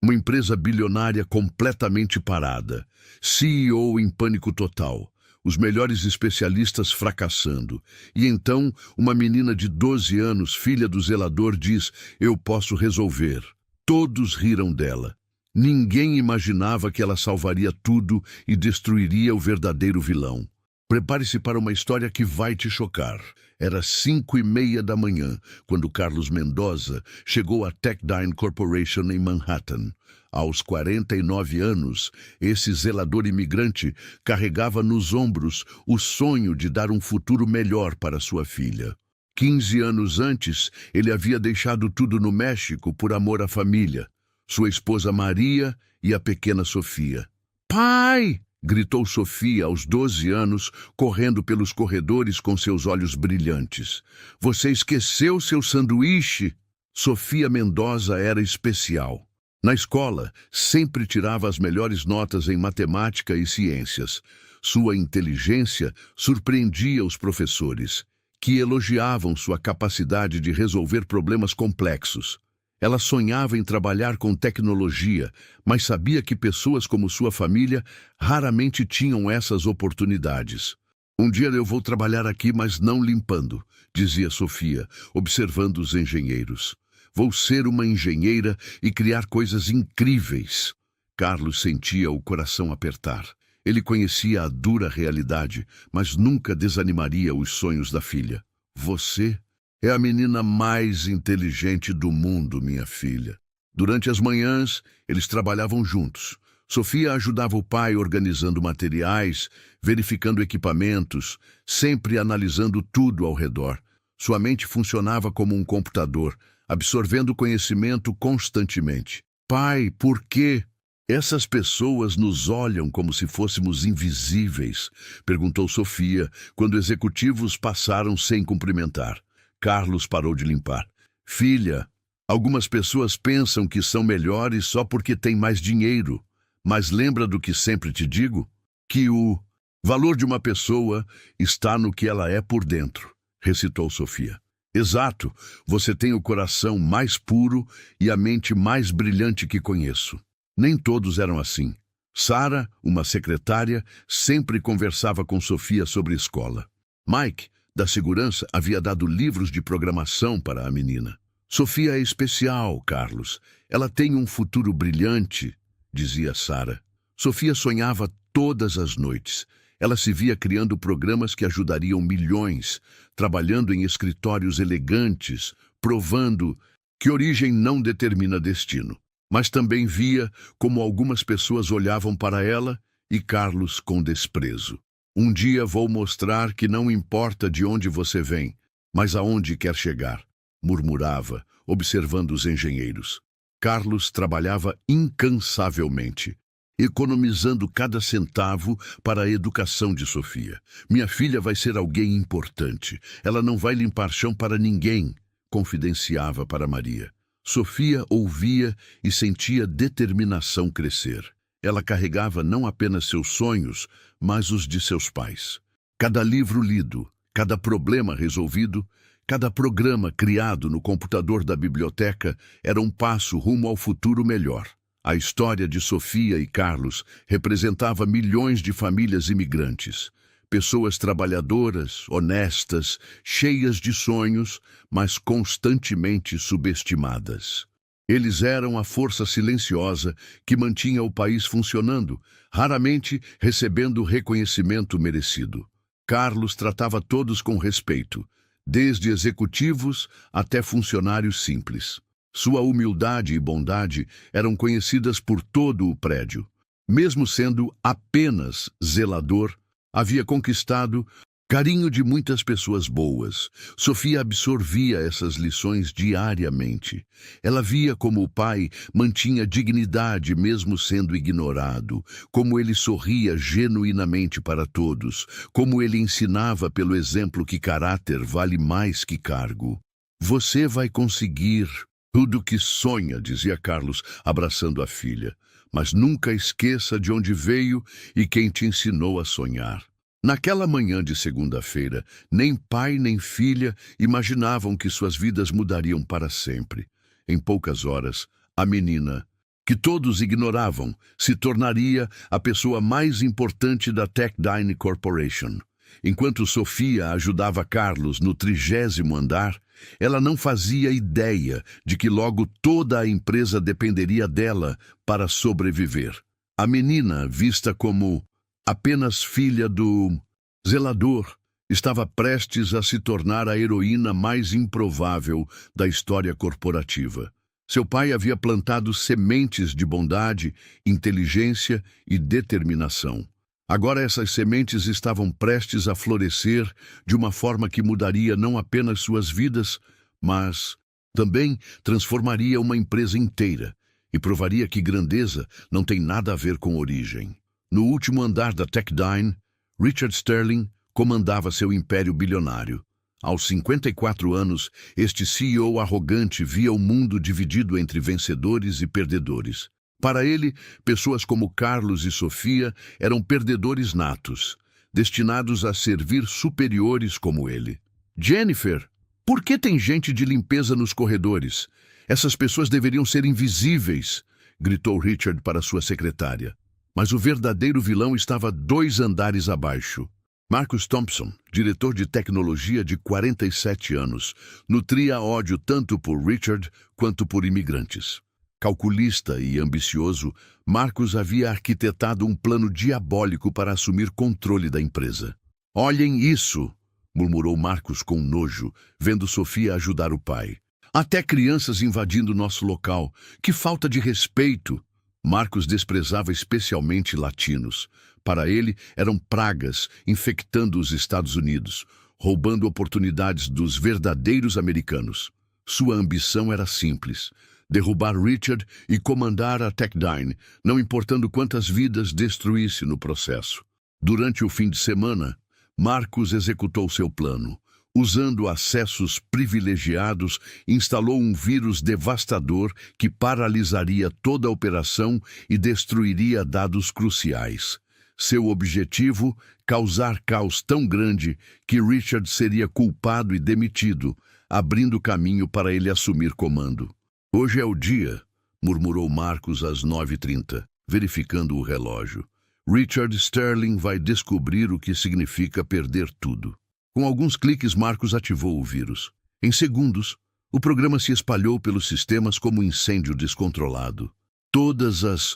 Uma empresa bilionária completamente parada. CEO em pânico total. Os melhores especialistas fracassando. E então, uma menina de 12 anos, filha do zelador, diz: "Eu posso resolver." Todos riram dela. Ninguém imaginava que ela salvaria tudo e destruiria o verdadeiro vilão. Prepare-se para uma história que vai te chocar. Era 5:30 da manhã, quando Carlos Mendoza chegou à Techdine Corporation em Manhattan. Aos 49 anos, esse zelador imigrante carregava nos ombros o sonho de dar um futuro melhor para sua filha. 15 anos antes, ele havia deixado tudo no México por amor à família, sua esposa Maria e a pequena Sofia. "Pai!" gritou Sofia aos 12 anos, correndo pelos corredores com seus olhos brilhantes. "Você esqueceu seu sanduíche?" Sofia Mendoza era especial. Na escola, sempre tirava as melhores notas em matemática e ciências. Sua inteligência surpreendia os professores, que elogiavam sua capacidade de resolver problemas complexos. Ela sonhava em trabalhar com tecnologia, mas sabia que pessoas como sua família raramente tinham essas oportunidades. "Um dia eu vou trabalhar aqui, mas não limpando", dizia Sofia, observando os engenheiros. "Vou ser uma engenheira e criar coisas incríveis." Carlos sentia o coração apertar. Ele conhecia a dura realidade, mas nunca desanimaria os sonhos da filha. "Você é a menina mais inteligente do mundo, minha filha." Durante as manhãs, eles trabalhavam juntos. Sofia ajudava o pai organizando materiais, verificando equipamentos, sempre analisando tudo ao redor. Sua mente funcionava como um computador, absorvendo conhecimento constantemente. "Pai, por quê essas pessoas nos olham como se fôssemos invisíveis?" perguntou Sofia, quando executivos passaram sem cumprimentar. Carlos parou de limpar. "Filha, algumas pessoas pensam que são melhores só porque têm mais dinheiro. Mas lembra do que sempre te digo? Que o valor de uma pessoa está no que ela é por dentro", recitou Sofia. "Exato, você tem o coração mais puro e a mente mais brilhante que conheço." Nem todos eram assim. Sara, uma secretária, sempre conversava com Sofia sobre escola. Mike, da segurança, havia dado livros de programação para a menina. "Sofia é especial, Carlos. Ela tem um futuro brilhante", dizia Sara. Sofia sonhava todas as noites. Ela se via criando programas que ajudariam milhões, trabalhando em escritórios elegantes, provando que origem não determina destino. Mas também via como algumas pessoas olhavam para ela e Carlos com desprezo. "Um dia vou mostrar que não importa de onde você vem, mas aonde quer chegar", murmurava, observando os engenheiros. Carlos trabalhava incansavelmente, economizando cada centavo para a educação de Sofia. "Minha filha vai ser alguém importante. Ela não vai limpar chão para ninguém", confidenciava para Maria. Sofia ouvia e sentia determinação crescer. Ela carregava não apenas seus sonhos, mas os de seus pais. Cada livro lido, cada problema resolvido, cada programa criado no computador da biblioteca era um passo rumo ao futuro melhor. A história de Sofia e Carlos representava milhões de famílias imigrantes. Pessoas trabalhadoras, honestas, cheias de sonhos, mas constantemente subestimadas. Eles eram a força silenciosa que mantinha o país funcionando, raramente recebendo o reconhecimento merecido. Carlos tratava todos com respeito, desde executivos até funcionários simples. Sua humildade e bondade eram conhecidas por todo o prédio. Mesmo sendo apenas zelador, havia conquistado carinho de muitas pessoas boas. Sofia absorvia essas lições diariamente. Ela via como o pai mantinha dignidade mesmo sendo ignorado, como ele sorria genuinamente para todos, como ele ensinava pelo exemplo que caráter vale mais que cargo. "Você vai conseguir tudo o que sonha", dizia Carlos, abraçando a filha. "Mas nunca esqueça de onde veio e quem te ensinou a sonhar." Naquela manhã de segunda-feira, nem pai nem filha imaginavam que suas vidas mudariam para sempre. Em poucas horas, a menina que todos ignoravam, se tornaria a pessoa mais importante da Techdyne Corporation. Enquanto Sofia ajudava Carlos no 30º andar, ela não fazia ideia de que logo toda a empresa dependeria dela para sobreviver. A menina, vista como apenas filha do zelador, estava prestes a se tornar a heroína mais improvável da história corporativa. Seu pai havia plantado sementes de bondade, inteligência e determinação. Agora essas sementes estavam prestes a florescer de uma forma que mudaria não apenas suas vidas, mas também transformaria uma empresa inteira e provaria que grandeza não tem nada a ver com origem. No último andar da Techdyne, Richard Sterling comandava seu império bilionário. Aos 54 anos, este CEO arrogante via o mundo dividido entre vencedores e perdedores. Para ele, pessoas como Carlos e Sofia eram perdedores natos, destinados a servir superiores como ele. Jennifer, por que tem gente de limpeza nos corredores? Essas pessoas deveriam ser invisíveis, gritou Richard para sua secretária. Mas o verdadeiro vilão estava 2 andares abaixo. Marcus Thompson, diretor de tecnologia de 47 anos, nutria ódio tanto por Richard quanto por imigrantes. Calculista e ambicioso, Marcus havia arquitetado um plano diabólico para assumir controle da empresa. "Olhem isso!" murmurou Marcus com nojo, vendo Sofia ajudar o pai. "Até crianças invadindo nosso local. Que falta de respeito!" Marcus desprezava especialmente latinos. Para ele, eram pragas infectando os Estados Unidos, roubando oportunidades dos verdadeiros americanos. Sua ambição era simples: derrubar Richard e comandar a Techdyne, não importando quantas vidas destruísse no processo. Durante o fim de semana, Marcus executou seu plano. Usando acessos privilegiados, instalou um vírus devastador que paralisaria toda a operação e destruiria dados cruciais. Seu objetivo, causar caos tão grande que Richard seria culpado e demitido, abrindo caminho para ele assumir comando. "Hoje é o dia", murmurou Marcus às 9h30, verificando o relógio. "Richard Sterling vai descobrir o que significa perder tudo." Com alguns cliques, Marcus ativou o vírus. Em segundos, o programa se espalhou pelos sistemas como um incêndio descontrolado. Todas as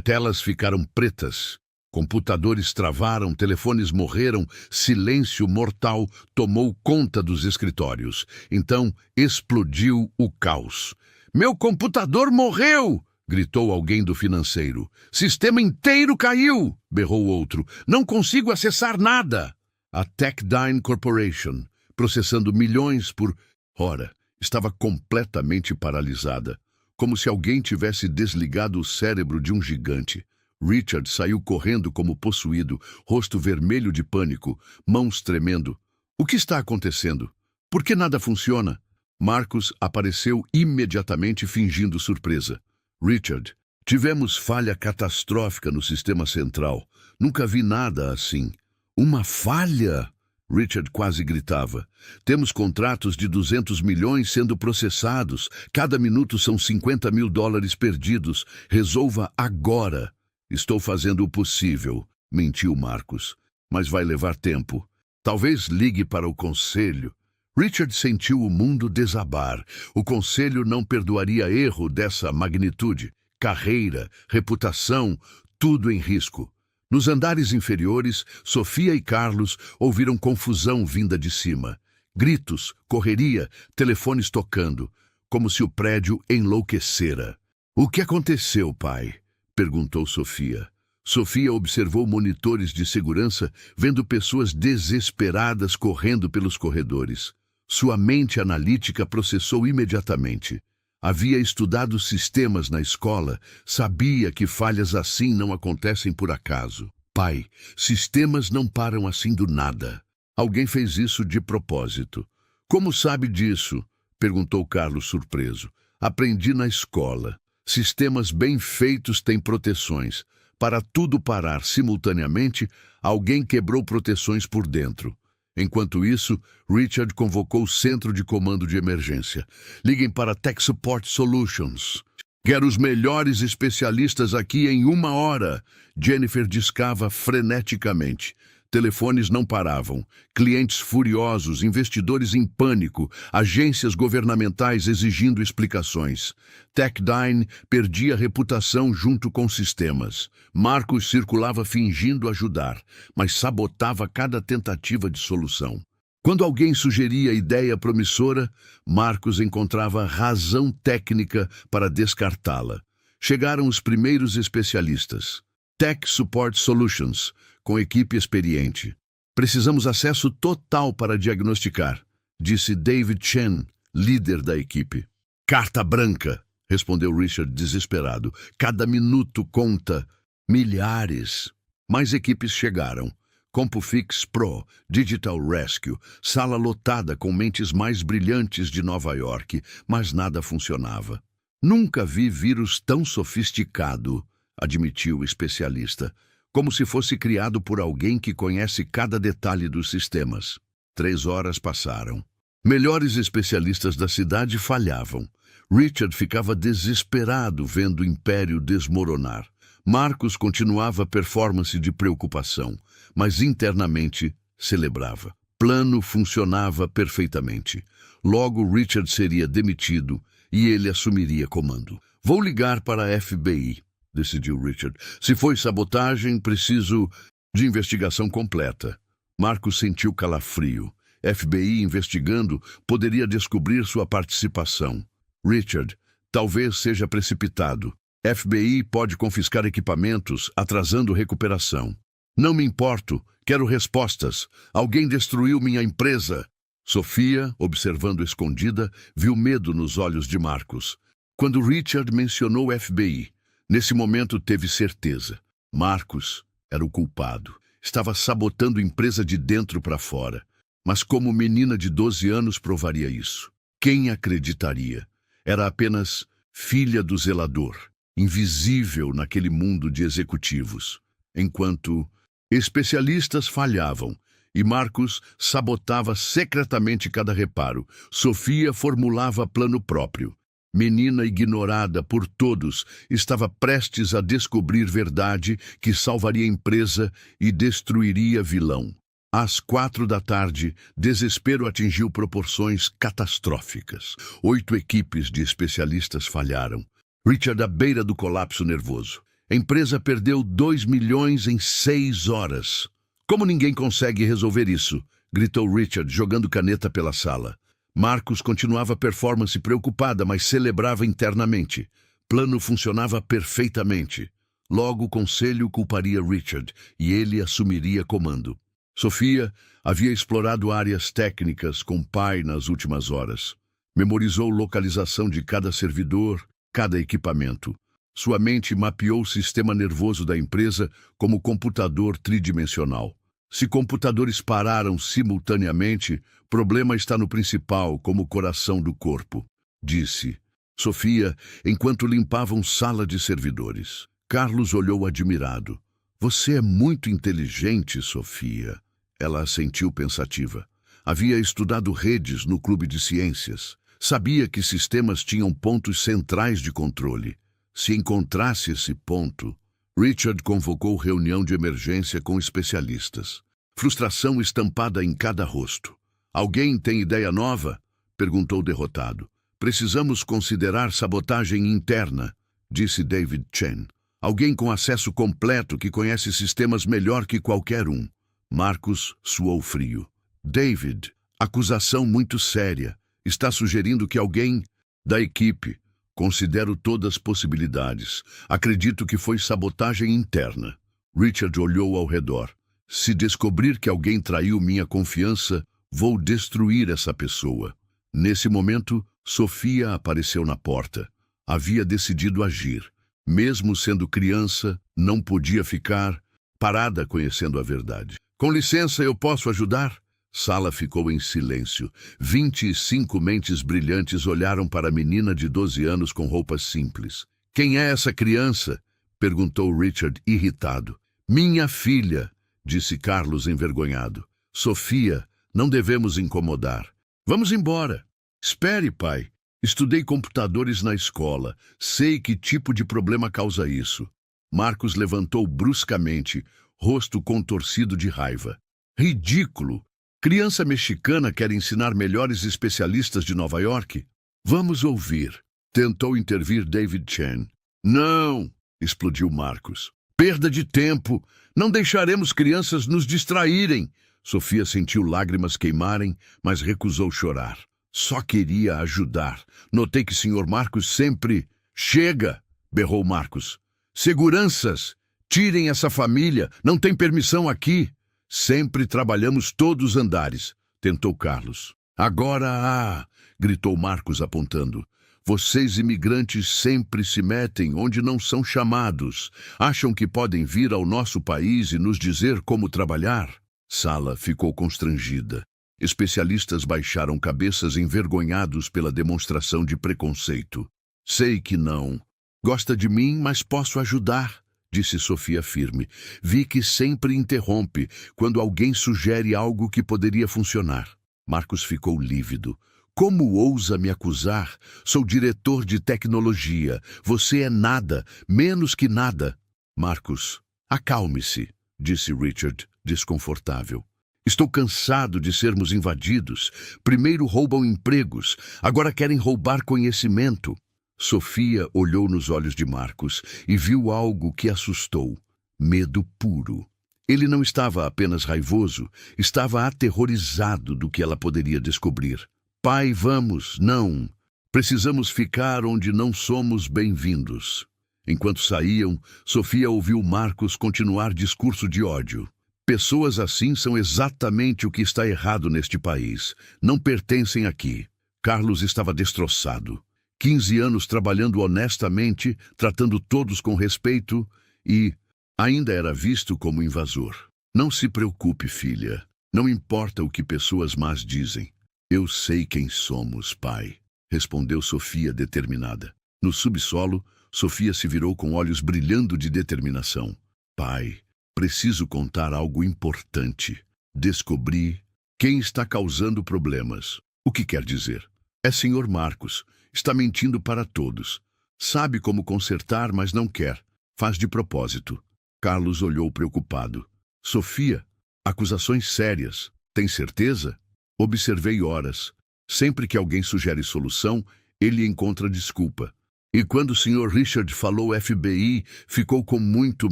telas ficaram pretas. Computadores travaram, telefones morreram, silêncio mortal tomou conta dos escritórios. Então, explodiu o caos. "Meu computador morreu!" gritou alguém do financeiro. "Sistema inteiro caiu!" berrou outro. "Não consigo acessar nada!" A Techdyne Corporation, processando milhões por hora, estava completamente paralisada, como se alguém tivesse desligado o cérebro de um gigante. Richard saiu correndo como possuído, rosto vermelho de pânico, mãos tremendo. "O que está acontecendo? Por que nada funciona?" Marcus apareceu imediatamente fingindo surpresa. "Richard, tivemos falha catastrófica no sistema central. Nunca vi nada assim." "Uma falha?" Richard quase gritava. "Temos contratos de 200 milhões sendo processados. Cada minuto são $50.000 perdidos. Resolva agora." "Estou fazendo o possível", mentiu Marcus. "Mas vai levar tempo. Talvez ligue para o conselho." Richard sentiu o mundo desabar. O conselho não perdoaria erro dessa magnitude. Carreira, reputação, tudo em risco. Nos andares inferiores, Sofia e Carlos ouviram confusão vinda de cima. Gritos, correria, telefones tocando, como se o prédio enlouquecera. "O que aconteceu, pai?" perguntou Sofia. Sofia observou monitores de segurança, vendo pessoas desesperadas correndo pelos corredores. Sua mente analítica processou imediatamente. Havia estudado sistemas na escola, sabia que falhas assim não acontecem por acaso. "Pai, sistemas não param assim do nada. Alguém fez isso de propósito." "Como sabe disso?" perguntou Carlos surpreso. "Aprendi na escola. Sistemas bem feitos têm proteções. Para tudo parar simultaneamente, alguém quebrou proteções por dentro." Enquanto isso, Richard convocou o centro de comando de emergência. "Liguem para Tech Support Solutions." Quero os melhores especialistas aqui em 1 hora. Jennifer discava freneticamente. Telefones não paravam. Clientes furiosos, investidores em pânico, agências governamentais exigindo explicações. Techdine perdia reputação junto com sistemas. Marcos circulava fingindo ajudar, mas sabotava cada tentativa de solução. Quando alguém sugeria ideia promissora, Marcos encontrava razão técnica para descartá-la. Chegaram os primeiros especialistas. Tech Support Solutions, com equipe experiente. Precisamos acesso total para diagnosticar, disse David Chen, líder da equipe. Carta branca, respondeu Richard desesperado. Cada minuto conta. Milhares. Mais equipes chegaram. CompuFix Pro, Digital Rescue, sala lotada com mentes mais brilhantes de Nova York, mas nada funcionava. Nunca vi vírus tão sofisticado, admitiu o especialista, como se fosse criado por alguém que conhece cada detalhe dos sistemas. 3 horas passaram. Melhores especialistas da cidade falhavam. Richard ficava desesperado vendo o império desmoronar. Marcos continuava a performance de preocupação, mas internamente celebrava. Plano funcionava perfeitamente. Logo Richard seria demitido e ele assumiria comando. Vou ligar para a FBI, decidiu Richard. Se foi sabotagem, preciso de investigação completa. Marcos sentiu calafrio. FBI investigando poderia descobrir sua participação. Richard, talvez seja precipitado. FBI pode confiscar equipamentos, atrasando recuperação. Não me importo, quero respostas. Alguém destruiu minha empresa. Sofia, observando escondida, viu medo nos olhos de Marcos. Quando Richard mencionou o FBI, nesse momento teve certeza. Marcos era o culpado. Estava sabotando a empresa de dentro para fora. Mas como menina de 12 anos provaria isso? Quem acreditaria? Era apenas filha do zelador, invisível naquele mundo de executivos. Enquanto especialistas falhavam e Marcos sabotava secretamente cada reparo, Sofia formulava plano próprio. Menina ignorada por todos, estava prestes a descobrir verdade que salvaria a empresa e destruiria vilão. Às 4 da tarde, desespero atingiu proporções catastróficas. 8 equipes de especialistas falharam. Richard à beira do colapso nervoso. A empresa perdeu 2 milhões em 6 horas. Como ninguém consegue resolver isso? Gritou Richard, jogando caneta pela sala. Marcos continuava a performance preocupada, mas celebrava internamente. Plano funcionava perfeitamente. Logo o conselho culparia Richard e ele assumiria comando. Sofia havia explorado áreas técnicas com pai nas últimas horas. Memorizou localização de cada servidor, cada equipamento. Sua mente mapeou o sistema nervoso da empresa como computador tridimensional. Se computadores pararam simultaneamente, problema está no principal, como o coração do corpo, disse Sofia, enquanto limpavam sala de servidores. Carlos olhou admirado. Você é muito inteligente, Sofia. Ela assentiu pensativa. Havia estudado redes no clube de ciências. Sabia que sistemas tinham pontos centrais de controle. Se encontrasse esse ponto, Richard convocou reunião de emergência com especialistas. Frustração estampada em cada rosto. Alguém tem ideia nova? Perguntou derrotado. Precisamos considerar sabotagem interna, disse David Chen. Alguém com acesso completo que conhece sistemas melhor que qualquer um. Marcos suou frio. David, acusação muito séria. Está sugerindo que alguém da equipe. Considero todas as possibilidades. Acredito que foi sabotagem interna. Richard olhou ao redor. Se descobrir que alguém traiu minha confiança, vou destruir essa pessoa. Nesse momento, Sofia apareceu na porta. Havia decidido agir. Mesmo sendo criança, não podia ficar parada conhecendo a verdade. Com licença, eu posso ajudar? Sala ficou em silêncio. 25 mentes brilhantes olharam para a menina de 12 anos com roupas simples. Quem é essa criança? Perguntou Richard, irritado. Minha filha, disse Carlos envergonhado. Sofia, não devemos incomodar. Vamos embora. Espere, pai. Estudei computadores na escola. Sei que tipo de problema causa isso. Marcos levantou bruscamente, rosto contorcido de raiva. Ridículo! Criança mexicana quer ensinar melhores especialistas de Nova York? Vamos ouvir. Tentou intervir David Chen. Não! Explodiu Marcos. Perda de tempo! Não deixaremos crianças nos distraírem! Sofia sentiu lágrimas queimarem, mas recusou chorar. Só queria ajudar. Notei que Sr. Marcos sempre... Chega! Berrou Marcos. Seguranças! Tirem essa família! Não tem permissão aqui! Sempre trabalhamos todos os andares, tentou Carlos. Agora, gritou Marcos apontando. Vocês imigrantes sempre se metem onde não são chamados. Acham que podem vir ao nosso país e nos dizer como trabalhar? Sala ficou constrangida. Especialistas baixaram cabeças envergonhados pela demonstração de preconceito. Sei que não. Gosta de mim, mas posso ajudar, disse Sofia firme. Vicky sempre interrompe quando alguém sugere algo que poderia funcionar. Marcos ficou lívido. Como ousa me acusar? Sou diretor de tecnologia. Você é nada, menos que nada. Marcos, acalme-se, disse Richard, desconfortável. Estou cansado de sermos invadidos. Primeiro roubam empregos, agora querem roubar conhecimento. Sofia olhou nos olhos de Marcos e viu algo que assustou. Medo puro. Ele não estava apenas raivoso, estava aterrorizado do que ela poderia descobrir. Pai, vamos, não. Precisamos ficar onde não somos bem-vindos. Enquanto saíam, Sofia ouviu Marcos continuar discurso de ódio. Pessoas assim são exatamente o que está errado neste país. Não pertencem aqui. Carlos estava destroçado. 15 anos trabalhando honestamente, tratando todos com respeito e ainda era visto como invasor. Não se preocupe, filha. Não importa o que pessoas más dizem. Eu sei quem somos, pai, respondeu Sofia determinada. No subsolo, Sofia se virou com olhos brilhando de determinação. Pai, preciso contar algo importante. Descobri quem está causando problemas. O que quer dizer? É Sr. Marcos. Está mentindo para todos. Sabe como consertar, mas não quer. Faz de propósito. Carlos olhou preocupado. Sofia, acusações sérias. Tem certeza? Observei horas. Sempre que alguém sugere solução, ele encontra desculpa. E quando o Sr. Richard falou FBI, ficou com muito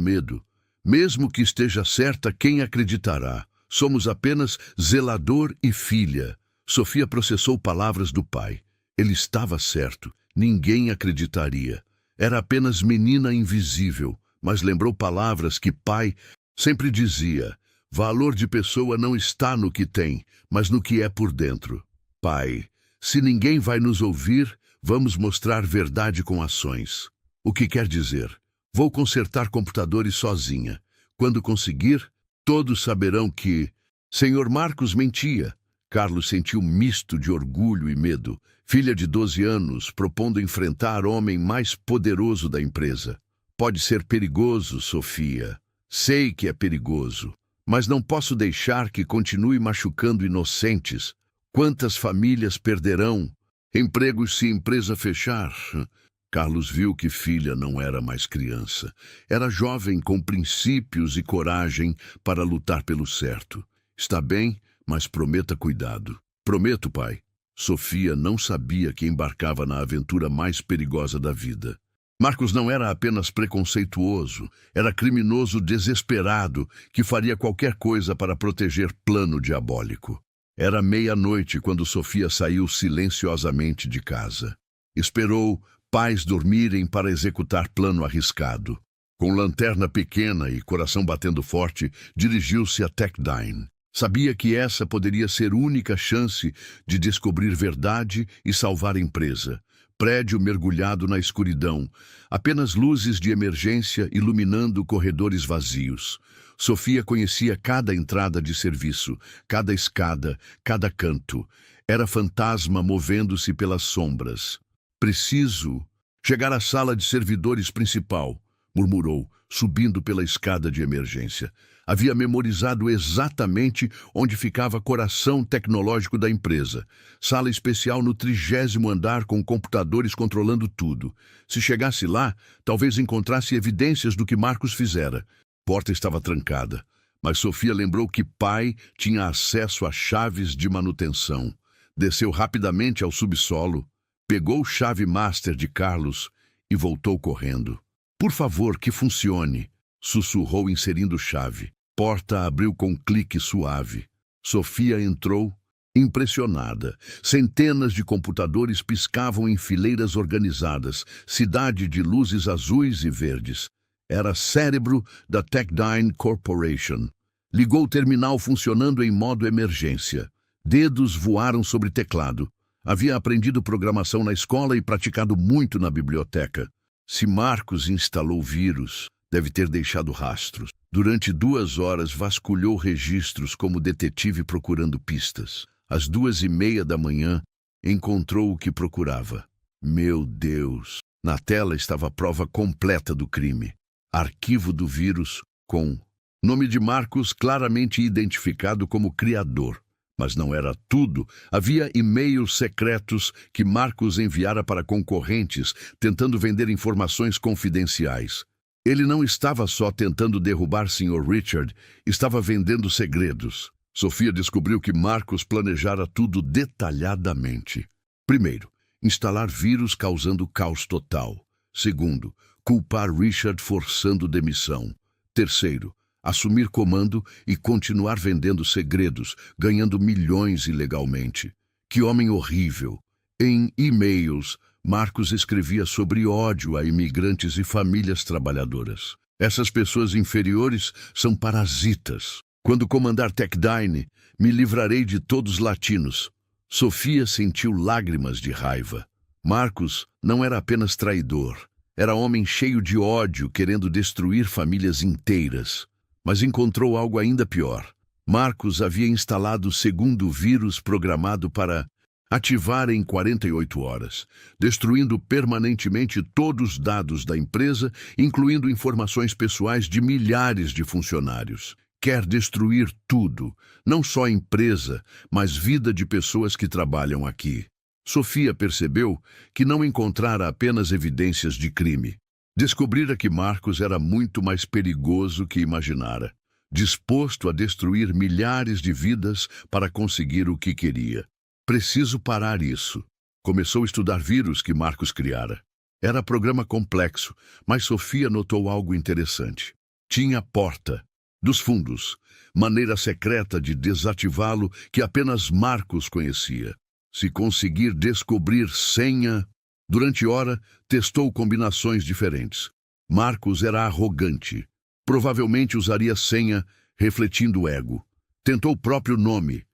medo. Mesmo que esteja certa, quem acreditará? Somos apenas zelador e filha. Sofia processou palavras do pai. Ele estava certo. Ninguém acreditaria. Era apenas menina invisível, mas lembrou palavras que pai sempre dizia. Valor de pessoa não está no que tem, mas no que é por dentro. Pai, se ninguém vai nos ouvir, vamos mostrar verdade com ações. O que quer dizer? Vou consertar computadores sozinha. Quando conseguir, todos saberão que... Sr. Marcos mentia. Carlos sentiu misto de orgulho e medo. Filha de 12 anos, propondo enfrentar o homem mais poderoso da empresa. Pode ser perigoso, Sofia. Sei que é perigoso. Mas não posso deixar que continue machucando inocentes. Quantas famílias perderão? Empregos se a empresa fechar. Carlos viu que filha não era mais criança. Era jovem com princípios e coragem para lutar pelo certo. Está bem, mas prometa cuidado. Prometo, pai. Sofia não sabia que embarcava na aventura mais perigosa da vida. Marcos não era apenas preconceituoso, era criminoso desesperado que faria qualquer coisa para proteger plano diabólico. Era meia-noite quando Sofia saiu silenciosamente de casa. Esperou pais dormirem para executar plano arriscado. Com lanterna pequena e coração batendo forte, dirigiu-se a Techdine. Sabia que essa poderia ser a única chance de descobrir verdade e salvar a empresa. Prédio mergulhado na escuridão, apenas luzes de emergência iluminando corredores vazios. Sofia conhecia cada entrada de serviço, cada escada, cada canto. Era fantasma movendo-se pelas sombras. Preciso chegar à sala de servidores principal. murmurou, subindo pela escada de emergência. Havia memorizado exatamente onde ficava o coração tecnológico da empresa. Sala especial no 30º andar com computadores controlando tudo. Se chegasse lá, talvez encontrasse evidências do que Marcos fizera. Porta estava trancada, mas Sofia lembrou que pai tinha acesso a chaves de manutenção. Desceu rapidamente ao subsolo, pegou chave master de Carlos e voltou correndo. Por favor, que funcione, sussurrou inserindo chave. Porta abriu com um clique suave. Sofia entrou, impressionada. Centenas de computadores piscavam em fileiras organizadas, cidade de luzes azuis e verdes. Era cérebro da Techdyne Corporation. Ligou o terminal funcionando em modo emergência. Dedos voaram sobre teclado. Havia aprendido programação na escola e praticado muito na biblioteca. Se Marcos instalou vírus, deve ter deixado rastros. Durante 2 horas vasculhou registros como detetive procurando pistas. Às 2:30 da manhã, encontrou o que procurava. Meu Deus! Na tela estava a prova completa do crime. Arquivo do vírus com nome de Marcos claramente identificado como criador. Mas não era tudo. Havia e-mails secretos que Marcos enviara para concorrentes, tentando vender informações confidenciais. Ele não estava só tentando derrubar Sr. Richard, estava vendendo segredos. Sofia descobriu que Marcos planejara tudo detalhadamente. Primeiro, instalar vírus causando caos total. Segundo, culpar Richard forçando demissão. Terceiro, assumir comando e continuar vendendo segredos, ganhando milhões ilegalmente. Que homem horrível! Em e-mails, Marcos escrevia sobre ódio a imigrantes e famílias trabalhadoras. Essas pessoas inferiores são parasitas. Quando comandar Techdyne, me livrarei de todos latinos. Sofia sentiu lágrimas de raiva. Marcos não era apenas traidor. Era homem cheio de ódio, querendo destruir famílias inteiras. Mas encontrou algo ainda pior. Marcos havia instalado o segundo vírus programado para ativar em 48 horas, destruindo permanentemente todos os dados da empresa, incluindo informações pessoais de milhares de funcionários. Quer destruir tudo, não só a empresa, mas vida de pessoas que trabalham aqui. Sofia percebeu que não encontrara apenas evidências de crime. Descobrira que Marcos era muito mais perigoso que imaginara, disposto a destruir milhares de vidas para conseguir o que queria. Preciso parar isso. Começou a estudar vírus que Marcos criara. Era programa complexo, mas Sofia notou algo interessante. Tinha porta dos fundos, maneira secreta de desativá-lo que apenas Marcos conhecia. Se conseguir descobrir senha... Durante hora, testou combinações diferentes. Marcos era arrogante. Provavelmente usaria senha refletindo o ego. Tentou o próprio nome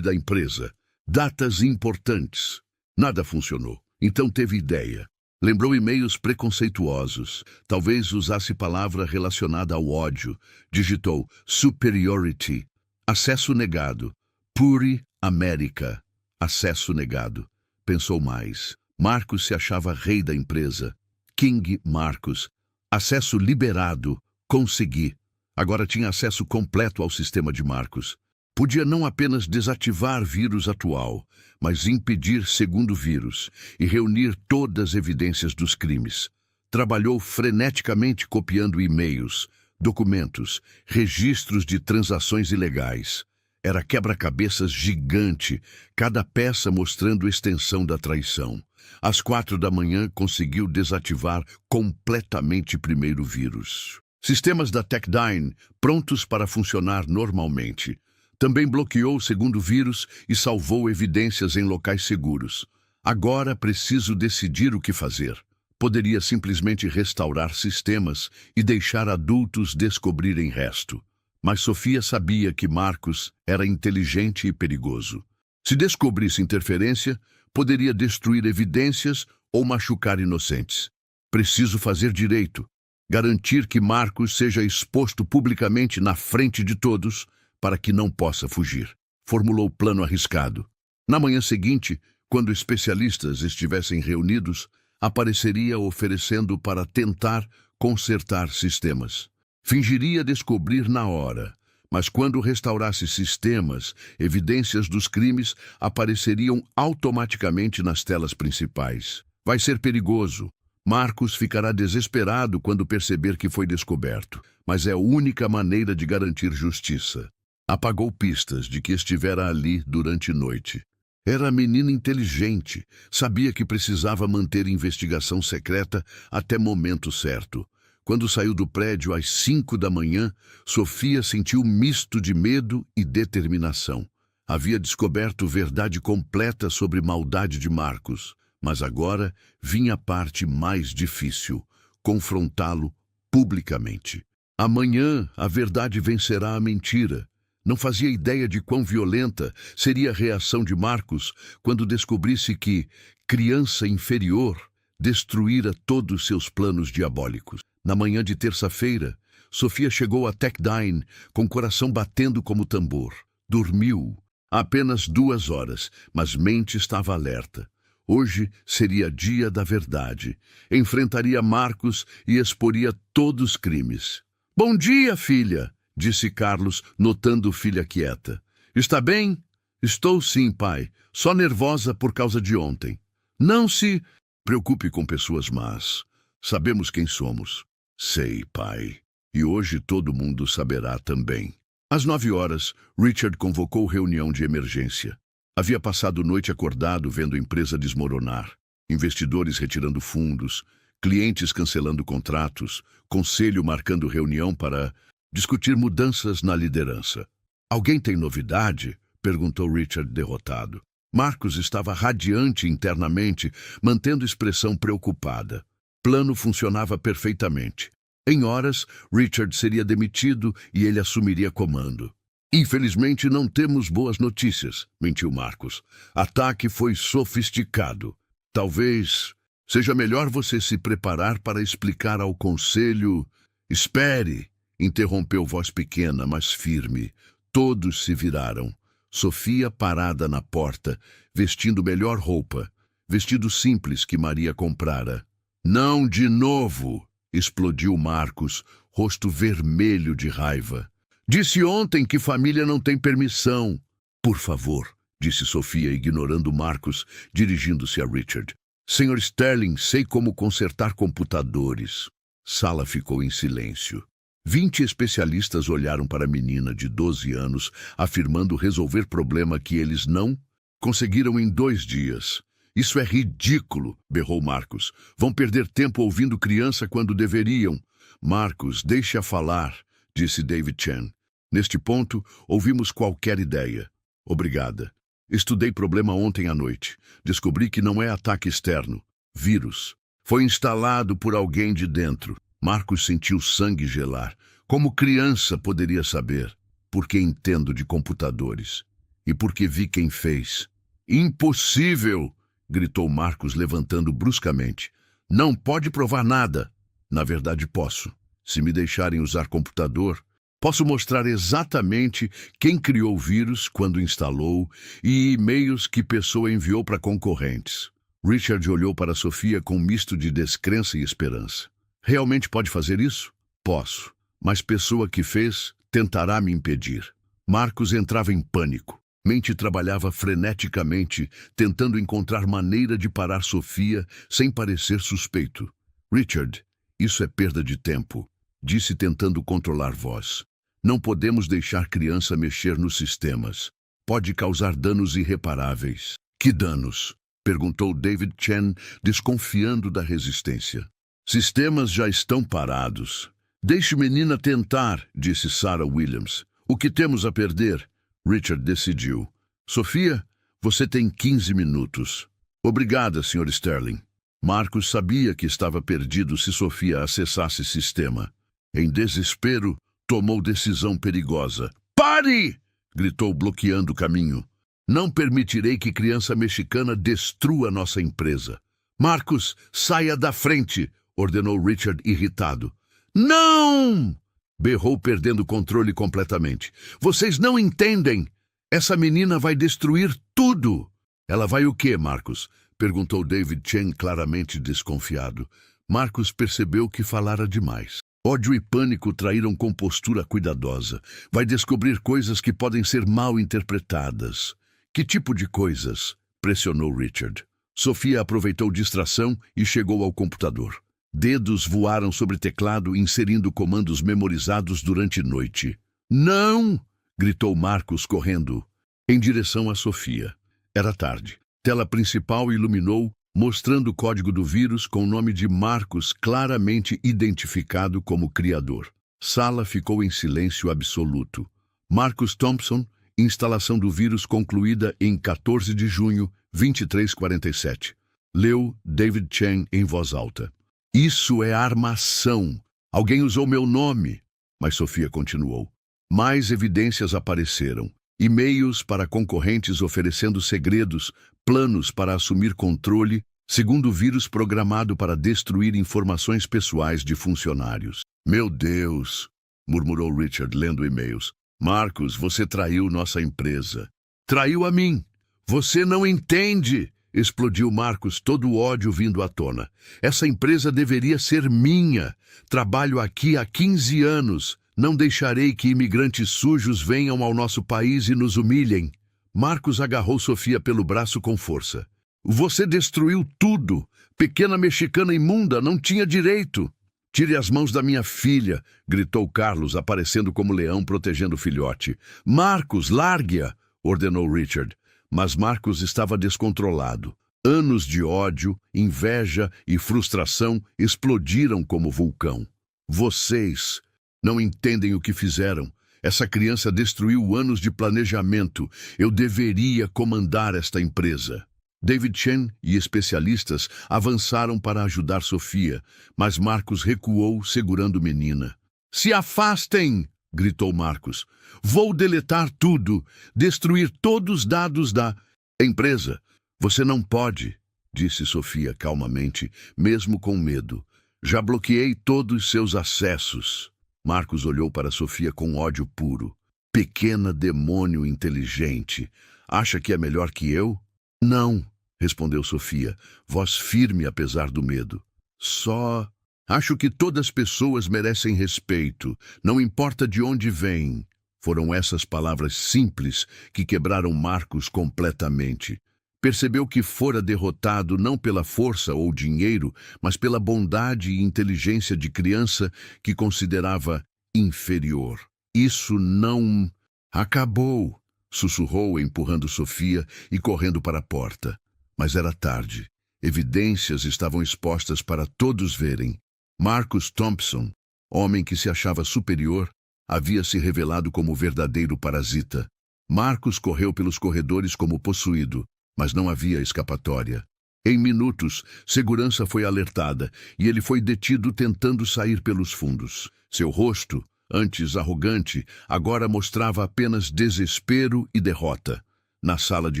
da empresa, datas importantes. Nada funcionou. Então teve ideia. Lembrou e-mails preconceituosos. Talvez usasse palavra relacionada ao ódio. Digitou superiority. Acesso negado. Puri América. Acesso negado. Pensou mais. Marcos se achava rei da empresa. King Marcos. Acesso liberado. Consegui. Agora tinha acesso completo ao sistema de Marcos. Podia não apenas desativar vírus atual, mas impedir segundo vírus e reunir todas as evidências dos crimes. Trabalhou freneticamente copiando e-mails, documentos, registros de transações ilegais. Era quebra-cabeças gigante, cada peça mostrando extensão da traição. Às 4 da manhã, conseguiu desativar completamente o primeiro vírus. Sistemas da Techdyne prontos para funcionar normalmente. Também bloqueou o segundo vírus e salvou evidências em locais seguros. Agora preciso decidir o que fazer. Poderia simplesmente restaurar sistemas e deixar adultos descobrirem resto. Mas Sofia sabia que Marcos era inteligente e perigoso. Se descobrisse interferência, poderia destruir evidências ou machucar inocentes. Preciso fazer direito, garantir que Marcos seja exposto publicamente na frente de todos para que não possa fugir. Formulou o plano arriscado. Na manhã seguinte, quando especialistas estivessem reunidos, apareceria oferecendo para tentar consertar sistemas. Fingiria descobrir na hora, mas quando restaurasse sistemas, evidências dos crimes apareceriam automaticamente nas telas principais. Vai ser perigoso. Marcus ficará desesperado quando perceber que foi descoberto, mas é a única maneira de garantir justiça. Apagou pistas de que estivera ali durante a noite. Era menina inteligente, sabia que precisava manter a investigação secreta até momento certo. Quando saiu do prédio às 5 da manhã, Sofia sentiu um misto de medo e determinação. Havia descoberto verdade completa sobre maldade de Marcus, mas agora vinha a parte mais difícil, confrontá-lo publicamente. Amanhã a verdade vencerá a mentira. Não fazia ideia de quão violenta seria a reação de Marcus quando descobrisse que, criança inferior, destruíra todos seus planos diabólicos. Na manhã de terça-feira, Sofia chegou a Techdine com o coração batendo como tambor. Dormiu há apenas 2 horas, mas mente estava alerta. Hoje seria dia da verdade. Enfrentaria Marcus e exporia todos os crimes. "Bom dia, filha", disse Carlos, notando filha quieta. "Está bem?" "Estou sim, pai. Só nervosa por causa de ontem." "Não se preocupe com pessoas más. Sabemos quem somos." "Sei, pai. E hoje todo mundo saberá também." Às 9 horas, Richard convocou reunião de emergência. Havia passado noite acordado vendo a empresa desmoronar, investidores retirando fundos, clientes cancelando contratos, conselho marcando reunião para discutir mudanças na liderança. "Alguém tem novidade?" perguntou Richard derrotado. Marcus estava radiante internamente, mantendo expressão preocupada. Plano funcionava perfeitamente. Em horas, Richard seria demitido e ele assumiria comando. "Infelizmente não temos boas notícias", mentiu Marcus. "Ataque foi sofisticado. Talvez seja melhor você se preparar para explicar ao conselho." "Espere", interrompeu voz pequena, mas firme. Todos se viraram. Sofia parada na porta, vestindo melhor roupa, vestido simples que Maria comprara. "Não de novo", explodiu Marcus, rosto vermelho de raiva. "Disse ontem que família não tem permissão." "Por favor", disse Sofia, ignorando Marcus, dirigindo-se a Richard. "Sr. Sterling, sei como consertar computadores." Sala ficou em silêncio. 20 especialistas olharam para a menina de 12 anos, afirmando resolver problema que eles não conseguiram em 2 dias. "Isso é ridículo", berrou Marcus. "Vão perder tempo ouvindo criança quando deveriam." "Marcus, deixe-a falar", disse David Chen. "Neste ponto, ouvimos qualquer ideia." "Obrigada. Estudei problema ontem à noite. Descobri que não é ataque externo. Vírus. Foi instalado por alguém de dentro." Marcus sentiu sangue gelar. Como criança poderia saber? "Porque entendo de computadores. E porque vi quem fez." "Impossível!" gritou Marcus, levantando bruscamente. "Não pode provar nada." "Na verdade, posso. Se me deixarem usar computador, posso mostrar exatamente quem criou o vírus, quando instalou, e e-mails que pessoa enviou para concorrentes." Richard olhou para Sofia com um misto de descrença e esperança. "Realmente pode fazer isso?" "Posso, mas pessoa que fez tentará me impedir." Marcus entrava em pânico. Mente trabalhava freneticamente, tentando encontrar maneira de parar Sofia sem parecer suspeito. "Richard, isso é perda de tempo", disse tentando controlar voz. "Não podemos deixar criança mexer nos sistemas. Pode causar danos irreparáveis." "Que danos?" perguntou David Chen, desconfiando da resistência. "Sistemas já estão parados." "Deixe menina tentar", disse Sarah Williams. "O que temos a perder?" Richard decidiu. "Sofia, você tem 15 minutos." "Obrigada, Sr. Sterling." Marcus sabia que estava perdido se Sofia acessasse sistema. Em desespero, tomou decisão perigosa. "Pare!" gritou, bloqueando o caminho. "Não permitirei que criança mexicana destrua nossa empresa." "Marcus, saia da frente!" ordenou Richard, irritado. "Não!" berrou, perdendo o controle completamente. "Vocês não entendem! Essa menina vai destruir tudo!" "Ela vai o quê, Marcus?" perguntou David Chen, claramente desconfiado. Marcos percebeu que falara demais. Ódio e pânico traíram compostura cuidadosa. Vai descobrir coisas que podem ser mal interpretadas. Que tipo de coisas? Pressionou Richard. Sofia aproveitou distração e chegou ao computador. Dedos voaram sobre teclado, inserindo comandos memorizados durante noite. Não! Gritou Marcos correndo em direção a Sofia. Era tarde. Tela principal iluminou, mostrando o código do vírus com o nome de Marcos claramente identificado como criador. Sala ficou em silêncio absoluto. Marcus Thompson, instalação do vírus concluída em 14 de junho, 23h47. Leu David Chen em voz alta. Isso é armação. Alguém usou meu nome. Mas Sofia continuou. Mais evidências apareceram. E-mails para concorrentes oferecendo segredos, planos para assumir controle, segundo o vírus programado para destruir informações pessoais de funcionários. Meu Deus, murmurou Richard lendo e-mails. Marcos, você traiu nossa empresa. Traiu a mim. Você não entende, explodiu Marcos, todo o ódio vindo à tona. Essa empresa deveria ser minha. Trabalho aqui há 15 anos. Não deixarei que imigrantes sujos venham ao nosso país e nos humilhem. Marcos agarrou Sofia pelo braço com força. Você destruiu tudo. Pequena mexicana imunda, não tinha direito. Tire as mãos da minha filha, gritou Carlos, aparecendo como leão protegendo o filhote. Marcos, largue-a, ordenou Richard. Mas Marcos estava descontrolado. Anos de ódio, inveja e frustração explodiram como vulcão. Vocês não entendem o que fizeram. Essa criança destruiu anos de planejamento. Eu deveria comandar esta empresa. David Chen e especialistas avançaram para ajudar Sofia, mas Marcos recuou, segurando menina. Se afastem! Gritou Marcos. Vou deletar tudo, destruir todos os dados da empresa. Você não pode, disse Sofia calmamente, mesmo com medo. Já bloqueei todos seus acessos. Marcos olhou para Sofia com ódio puro. Pequena demônio inteligente. Acha que é melhor que eu? Não, respondeu Sofia, voz firme apesar do medo. Só acho que todas as pessoas merecem respeito, não importa de onde vêm. Foram essas palavras simples que quebraram Marcos completamente. Percebeu que fora derrotado não pela força ou dinheiro, mas pela bondade e inteligência de criança que considerava inferior. Isso não acabou, sussurrou, empurrando Sofia e correndo para a porta. Mas era tarde. Evidências estavam expostas para todos verem. Marcus Thompson, homem que se achava superior, havia se revelado como verdadeiro parasita. Marcus correu pelos corredores como possuído, mas não havia escapatória. Em minutos, segurança foi alertada e ele foi detido tentando sair pelos fundos. Seu rosto, antes arrogante, agora mostrava apenas desespero e derrota. Na sala de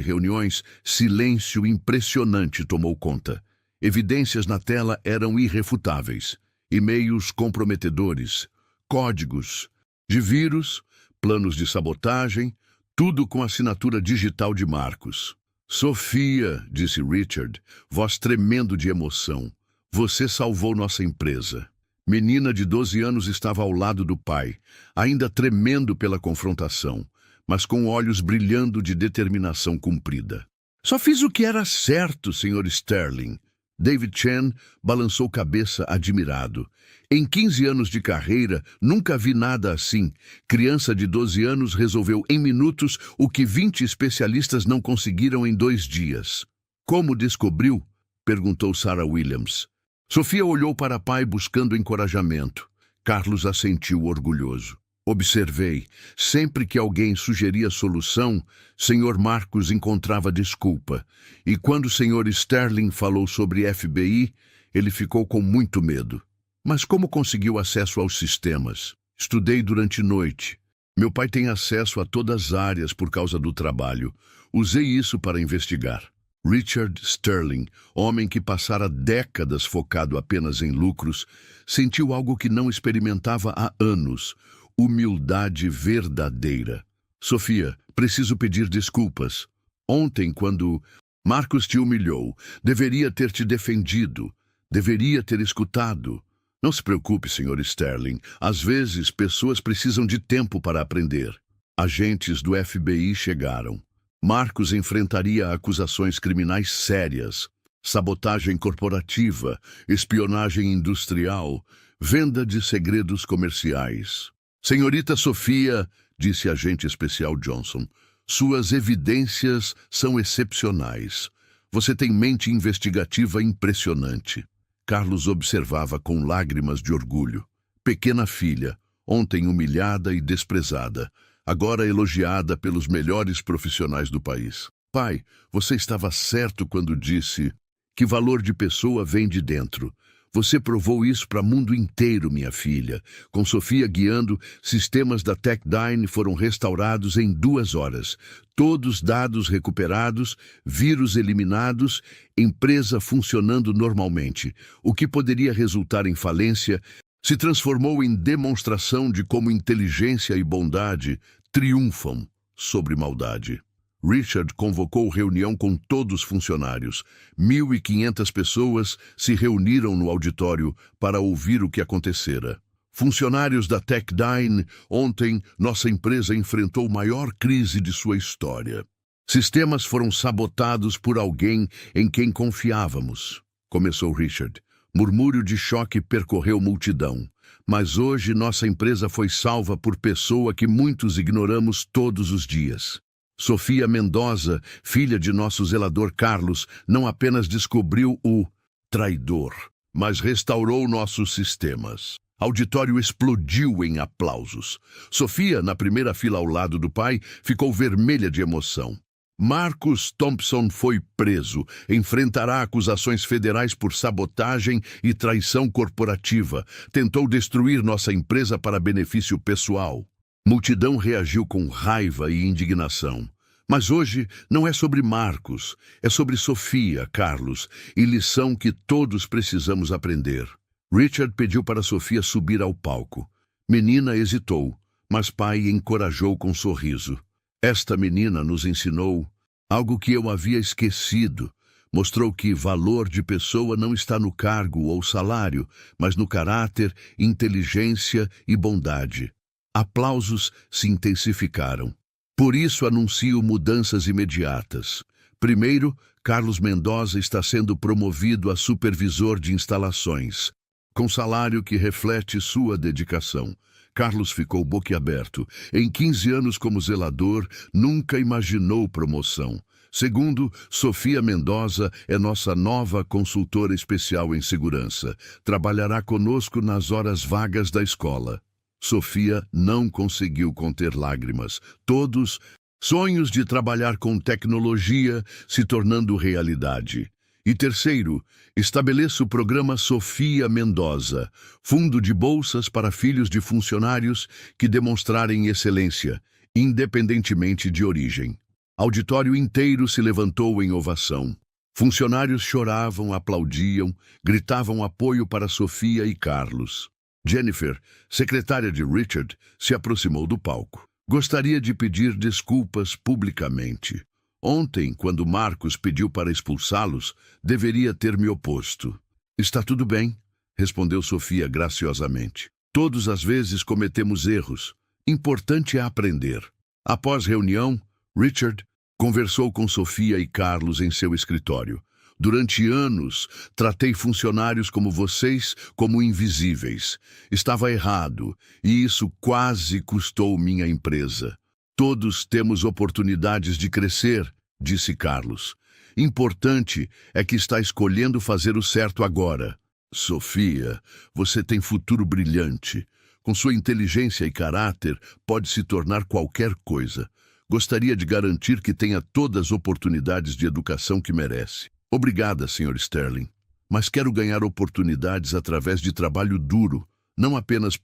reuniões, silêncio impressionante tomou conta. Evidências na tela eram irrefutáveis. E-mails comprometedores, códigos de vírus, planos de sabotagem, tudo com assinatura digital de Marcos. Sofia, disse Richard, voz tremendo de emoção, você salvou nossa empresa. Menina de 12 anos estava ao lado do pai, ainda tremendo pela confrontação, mas com olhos brilhando de determinação cumprida. Só fiz o que era certo, Sr. Sterling. David Chen balançou cabeça admirado. Em 15 anos de carreira, nunca vi nada assim. Criança de 12 anos resolveu em minutos o que 20 especialistas não conseguiram em 2 dias. Como descobriu? Perguntou Sarah Williams. Sofia olhou para pai buscando encorajamento. Carlos assentiu orgulhoso. Observei, sempre que alguém sugeria solução, Sr. Marcos encontrava desculpa. E quando o Sr. Sterling falou sobre FBI, ele ficou com muito medo. Mas como conseguiu acesso aos sistemas? Estudei durante noite. Meu pai tem acesso a todas as áreas por causa do trabalho. Usei isso para investigar. Richard Sterling, homem que passara décadas focado apenas em lucros, sentiu algo que não experimentava há anos. Humildade verdadeira. Sofia, preciso pedir desculpas. Ontem, quando Marcos te humilhou, deveria ter te defendido. Deveria ter escutado. Não se preocupe, Sr. Sterling. Às vezes, pessoas precisam de tempo para aprender. Agentes do FBI chegaram. Marcos enfrentaria acusações criminais sérias, sabotagem corporativa, espionagem industrial, venda de segredos comerciais. Senhorita Sofia, disse agente especial Johnson, suas evidências são excepcionais. Você tem mente investigativa impressionante. Carlos observava com lágrimas de orgulho. Pequena filha, ontem humilhada e desprezada, agora elogiada pelos melhores profissionais do país. Pai, você estava certo quando disse que valor de pessoa vem de dentro. Você provou isso para o mundo inteiro, minha filha. Com Sofia guiando, sistemas da Techdyne foram restaurados em 2 horas. Todos dados recuperados, vírus eliminados, empresa funcionando normalmente. O que poderia resultar em falência se transformou em demonstração de como inteligência e bondade triunfam sobre maldade. Richard convocou reunião com todos os funcionários. 1.500 pessoas se reuniram no auditório para ouvir o que acontecera. Funcionários da Techdyne, ontem nossa empresa enfrentou a maior crise de sua história. Sistemas foram sabotados por alguém em quem confiávamos, começou Richard. Murmúrio de choque percorreu multidão. Mas hoje nossa empresa foi salva por pessoa que muitos ignoramos todos os dias. Sofia Mendoza, filha de nosso zelador Carlos, não apenas descobriu o traidor, mas restaurou nossos sistemas. Auditório explodiu em aplausos. Sofia, na primeira fila ao lado do pai, ficou vermelha de emoção. Marcus Thompson foi preso. Enfrentará acusações federais por sabotagem e traição corporativa. Tentou destruir nossa empresa para benefício pessoal. Multidão reagiu com raiva e indignação. Mas hoje não é sobre Marcos, é sobre Sofia, Carlos, e lição que todos precisamos aprender. Richard pediu para Sofia subir ao palco. Menina hesitou, mas pai encorajou com sorriso. Esta menina nos ensinou algo que eu havia esquecido. Mostrou que valor de pessoa não está no cargo ou salário, mas no caráter, inteligência e bondade. Aplausos se intensificaram. Por isso anuncio mudanças imediatas. Primeiro, Carlos Mendoza está sendo promovido a supervisor de instalações, com salário que reflete sua dedicação. Carlos ficou boquiaberto. Em 15 anos como zelador, nunca imaginou promoção. Segundo, Sofia Mendoza é nossa nova consultora especial em segurança. Trabalhará conosco nas horas vagas da escola. Sofia não conseguiu conter lágrimas. Todos sonhos de trabalhar com tecnologia se tornando realidade. E terceiro, estabeleça o programa Sofia Mendoza, fundo de bolsas para filhos de funcionários que demonstrarem excelência, independentemente de origem. Auditório inteiro se levantou em ovação. Funcionários choravam, aplaudiam, gritavam apoio para Sofia e Carlos. Jennifer, secretária de Richard, se aproximou do palco. Gostaria de pedir desculpas publicamente. Ontem, quando Marcos pediu para expulsá-los, deveria ter me oposto. Está tudo bem, respondeu Sofia graciosamente. Todas as vezes cometemos erros. Importante é aprender. Após reunião, Richard conversou com Sofia e Carlos em seu escritório. Durante anos, tratei funcionários como vocês como invisíveis. Estava errado, e isso quase custou minha empresa. Todos temos oportunidades de crescer, disse Carlos. Importante é que está escolhendo fazer o certo agora. Sofia, você tem futuro brilhante. Com sua inteligência e caráter, pode se tornar qualquer coisa. Gostaria de garantir que tenha todas as oportunidades de educação que merece. Obrigada, Sr. Sterling, mas quero ganhar oportunidades através de trabalho duro, não apenas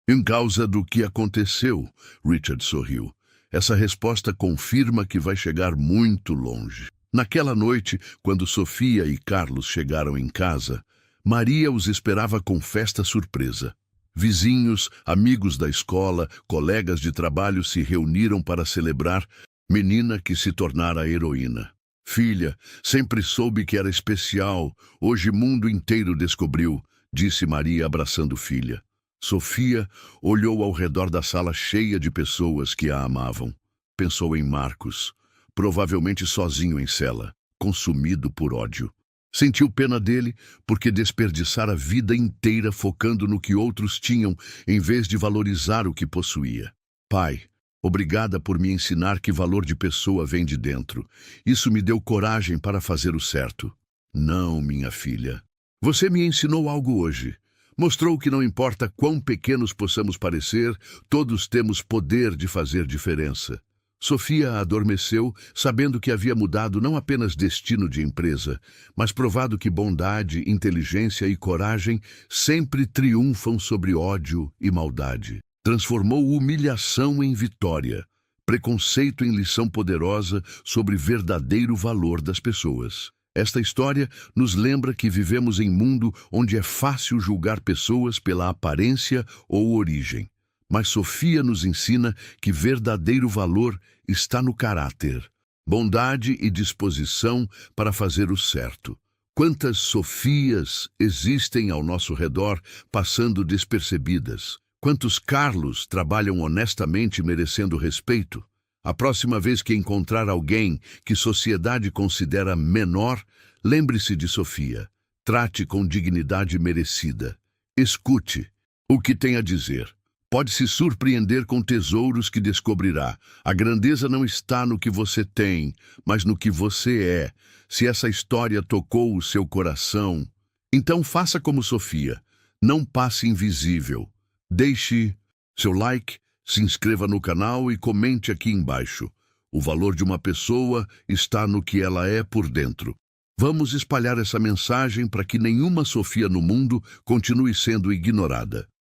em causa do que aconteceu, Richard sorriu. Essa resposta confirma que vai chegar muito longe. Naquela noite, quando Sofia e Carlos chegaram em casa, Maria os esperava com festa surpresa. Vizinhos, amigos da escola, colegas de trabalho se reuniram para celebrar menina que se tornara heroína. Filha, sempre soube que era especial. Hoje o mundo inteiro descobriu, disse Maria abraçando filha. Sofia olhou ao redor da sala cheia de pessoas que a amavam. Pensou em Marcos, provavelmente sozinho em cela, consumido por ódio. Sentiu pena dele porque desperdiçara a vida inteira focando no que outros tinham, em vez de valorizar o que possuía. Pai, obrigada por me ensinar que valor de pessoa vem de dentro. Isso me deu coragem para fazer o certo. Não, minha filha. Você me ensinou algo hoje. Mostrou que não importa quão pequenos possamos parecer, todos temos poder de fazer diferença. Sofia adormeceu, sabendo que havia mudado não apenas destino de empresa, mas provado que bondade, inteligência e coragem sempre triunfam sobre ódio e maldade. Transformou humilhação em vitória, preconceito em lição poderosa sobre verdadeiro valor das pessoas. Esta história nos lembra que vivemos em um mundo onde é fácil julgar pessoas pela aparência ou origem. Mas Sofia nos ensina que verdadeiro valor está no caráter, bondade e disposição para fazer o certo. Quantas Sofias existem ao nosso redor passando despercebidas? Quantos Carlos trabalham honestamente merecendo respeito? A próxima vez que encontrar alguém que sociedade considera menor, lembre-se de Sofia. Trate com dignidade merecida. Escute o que tem a dizer. Pode se surpreender com tesouros que descobrirá. A grandeza não está no que você tem, mas no que você é. Se essa história tocou o seu coração, então faça como Sofia. Não passe invisível. Deixe seu like, se inscreva no canal e comente aqui embaixo. O valor de uma pessoa está no que ela é por dentro. Vamos espalhar essa mensagem para que nenhuma Sofia no mundo continue sendo ignorada.